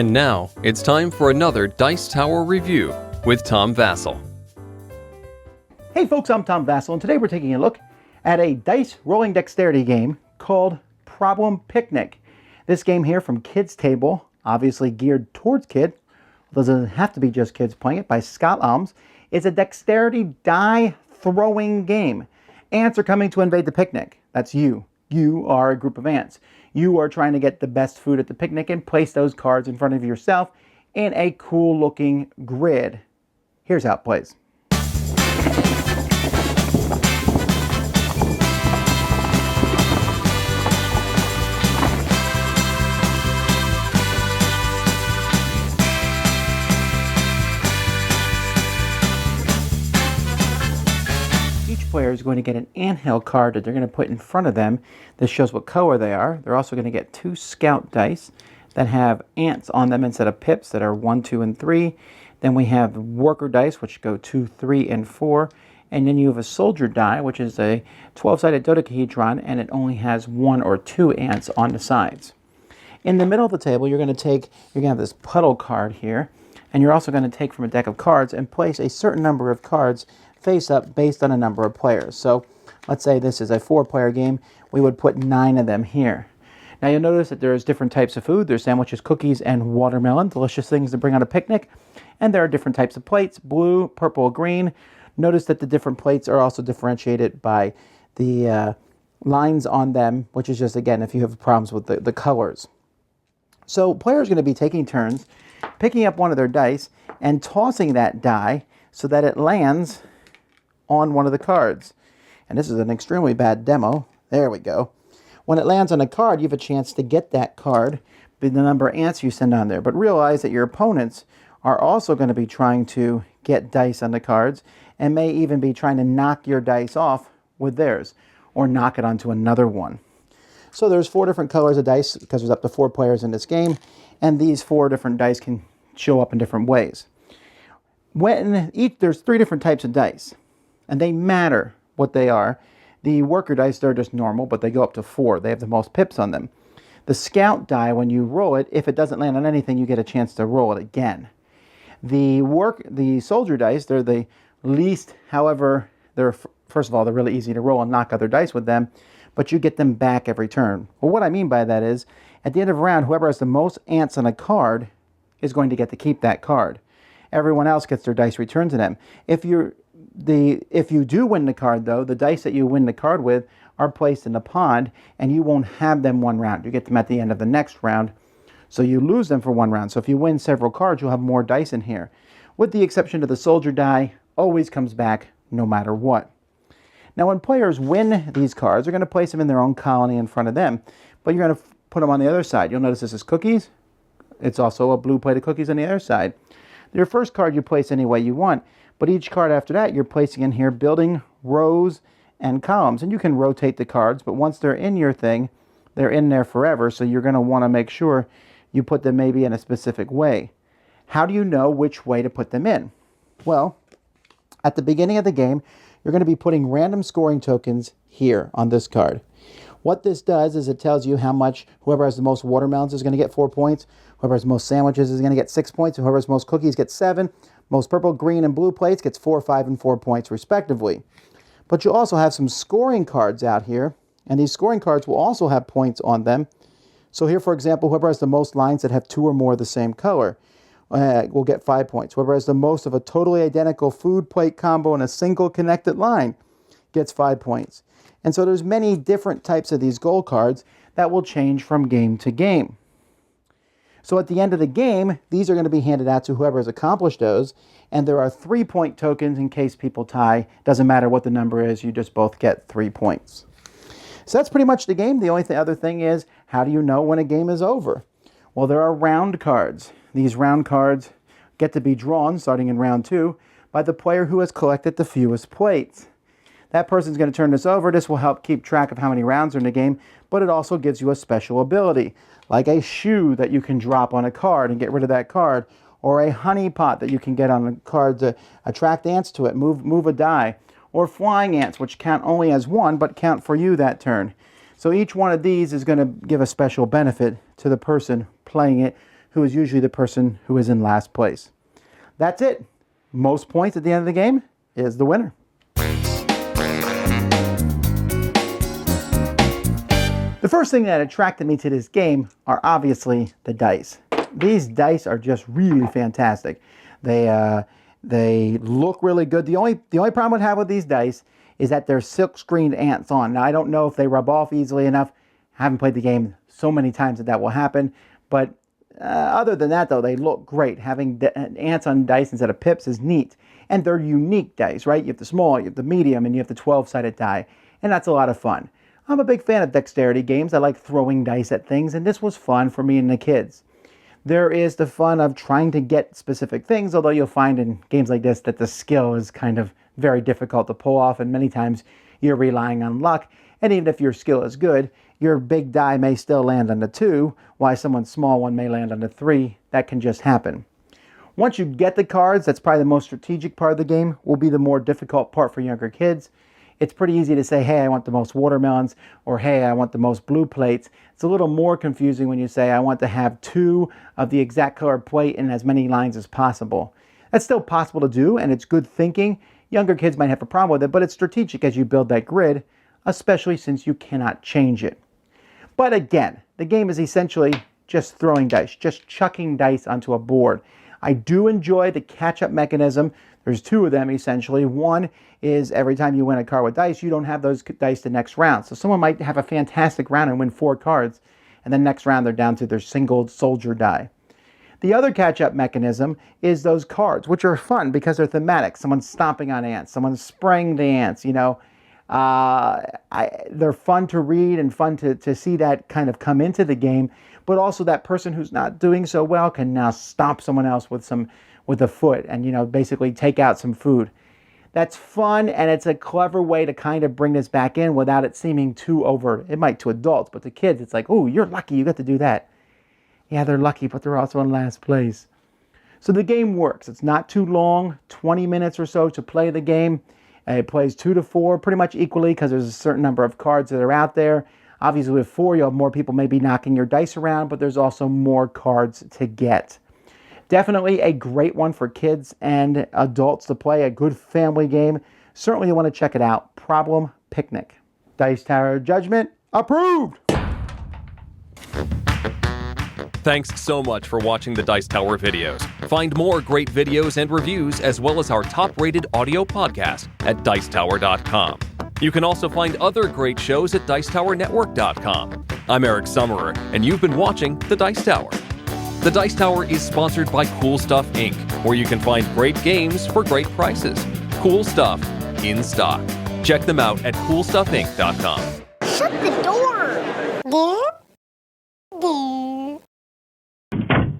And now, it's time for another Dice Tower review with Tom Vasel. Hey folks, I'm Tom Vasel, and today we're taking a look at a dice rolling dexterity game called Problem Picnic. This game here from Kids Table, obviously geared towards kids, doesn't have to be just kids playing it, by Scott Almes, is a dexterity die throwing game. Ants are coming to invade the picnic. That's you. You are a group of ants. You are trying to get the best food at the picnic and place those cards in front of yourself in a cool looking grid. Here's how it plays. Player is going to get an anthill card that they're going to put in front of them. This shows what color they are. They're also going to get 2 scout dice that have ants on them instead of pips that are 1, 2, and 3. Then we have worker dice, which go 2, 3, and 4. And then you have a soldier die, which is a 12-sided dodecahedron, and it only has 1 or 2 ants on the sides. In the middle of the table, you're going to have this puddle card here, and you're also going to take from a deck of cards and place a certain number of cards face up based on a number of players. So let's say this is a 4-player game. We would put 9 of them here. Now you'll notice that there's different types of food. There's sandwiches, cookies, and watermelon, delicious things to bring on a picnic. And there are different types of plates, blue, purple, green. Notice that the different plates are also differentiated by the lines on them, which is just, again, if you have problems with the colors. So players are going to be taking turns, picking up one of their dice and tossing that die so that it lands on one of the cards. And this is an extremely bad demo. There we go. When it lands on a card, you have a chance to get that card by the number of ants you send on there. But realize that your opponents are also going to be trying to get dice on the cards and may even be trying to knock your dice off with theirs or knock it onto another one. So there's 4 different colors of dice because there's up to 4 players in this game, and these 4 different dice can show up in different ways. There's 3 different types of dice, and they matter what they are. The worker dice, they're just normal, but they go up to 4. They have the most pips on them. The scout die, when you roll it, if it doesn't land on anything, you get a chance to roll it again. The soldier dice, they're the least, however, first of all, they're really easy to roll and knock other dice with them, but you get them back every turn. Well, what I mean by that is, at the end of a round, whoever has the most ants on a card is going to get to keep that card. Everyone else gets their dice returned to them. If you do win the card, though, the dice that you win the card with are placed in the pond, and you won't have them one round. You get them at the end of the next round, so you lose them for one round. So if you win several cards, you'll have more dice in here. With the exception of the soldier die, always comes back no matter what. Now, when players win these cards, they're going to place them in their own colony in front of them, but you're going to put them on the other side. You'll notice this is cookies. It's also a blue plate of cookies on the other side. Your first card you place any way you want, but each card after that you're placing in here building rows and columns. And you can rotate the cards, but once they're in your thing, they're in there forever, so you're going to want to make sure you put them maybe in a specific way. How do you know which way to put them in? Well, at the beginning of the game, you're going to be putting random scoring tokens here on this card. What this does is it tells you how much whoever has the most watermelons is going to get 4 points, whoever has the most sandwiches is going to get 6 points, and whoever has the most cookies gets 7, most purple, green, and blue plates gets 4, 5, and 4 points respectively. But you also have some scoring cards out here, and these scoring cards will also have points on them. So here, for example, whoever has the most lines that have 2 or more of the same color will get 5 points. Whoever has the most of a totally identical food plate combo in a single connected line gets 5 points. And so there's many different types of these goal cards that will change from game to game. So at the end of the game, these are going to be handed out to whoever has accomplished those, and there are 3-point tokens in case people tie. Doesn't matter what the number is, you just both get 3 points. So that's pretty much the game. The only other thing is, how do you know when a game is over? Well, there are round cards. These round cards get to be drawn, starting in round 2, by the player who has collected the fewest plates. That person's going to turn this over. This will help keep track of how many rounds are in the game, but it also gives you a special ability, like a shoe that you can drop on a card and get rid of that card, or a honey pot that you can get on a card to attract ants to it, move a die, or flying ants, which count only as 1, but count for you that turn. So each one of these is going to give a special benefit to the person playing it who is usually the person who is in last place. That's it. Most points at the end of the game is the winner. The first thing that attracted me to this game are obviously the dice. These dice are just really fantastic. They look really good. The only problem I have with these dice is that they're silk screened ants on. Now, I don't know if they rub off easily enough. I haven't played the game so many times that will happen. But other than that, though, they look great. Having ants on dice instead of pips is neat. And they're unique dice, right? You have the small, you have the medium, and you have the 12-sided die. And that's a lot of fun. I'm a big fan of dexterity games. I like throwing dice at things, and this was fun for me and the kids. There is the fun of trying to get specific things, although you'll find in games like this that the skill is kind of very difficult to pull off, and many times you're relying on luck. And even if your skill is good, your big die may still land on the 2, while someone's small one may land on the 3. That can just happen. Once you get the cards, that's probably the most strategic part of the game, will be the more difficult part for younger kids. It's pretty easy to say, hey, I want the most watermelons, or hey, I want the most blue plates. It's a little more confusing when you say, I want to have 2 of the exact colored plate in as many lines as possible. That's still possible to do, and it's good thinking. Younger kids might have a problem with it, but it's strategic as you build that grid, especially since you cannot change it. But again, the game is essentially just throwing dice, just chucking dice onto a board. I do enjoy the catch-up mechanism. There's 2 of them, essentially. One is every time you win a card with dice, you don't have those dice the next round. So someone might have a fantastic round and win 4 cards, and then next round they're down to their single soldier die. The other catch-up mechanism is those cards, which are fun because they're thematic. Someone's stomping on ants, someone's spraying the ants, you know. They're fun to read and fun to see that kind of come into the game, but also that person who's not doing so well can now stomp someone else with a foot and, you know, basically take out some food. That's fun, and it's a clever way to kind of bring this back in without it seeming too overt. It might to adults, but to kids, it's like, oh, you're lucky you got to do that. Yeah, they're lucky, but they're also in last place. So the game works. It's not too long, 20 minutes or so to play the game. It plays 2 to 4 pretty much equally because there's a certain number of cards that are out there. Obviously, with 4, you'll have more people maybe knocking your dice around, but there's also more cards to get. Definitely a great one for kids and adults to play, a good family game. Certainly you want to check it out. Problem Picnic. Dice Tower Judgment approved! Thanks so much for watching the Dice Tower videos. Find more great videos and reviews as well as our top-rated audio podcast at Dicetower.com. You can also find other great shows at Dicetowernetwork.com. I'm Eric Summerer, and you've been watching The Dice Tower. The Dice Tower is sponsored by Cool Stuff Inc., where you can find great games for great prices. Cool stuff in stock. Check them out at CoolStuffInc.com. Shut the door! Yeah?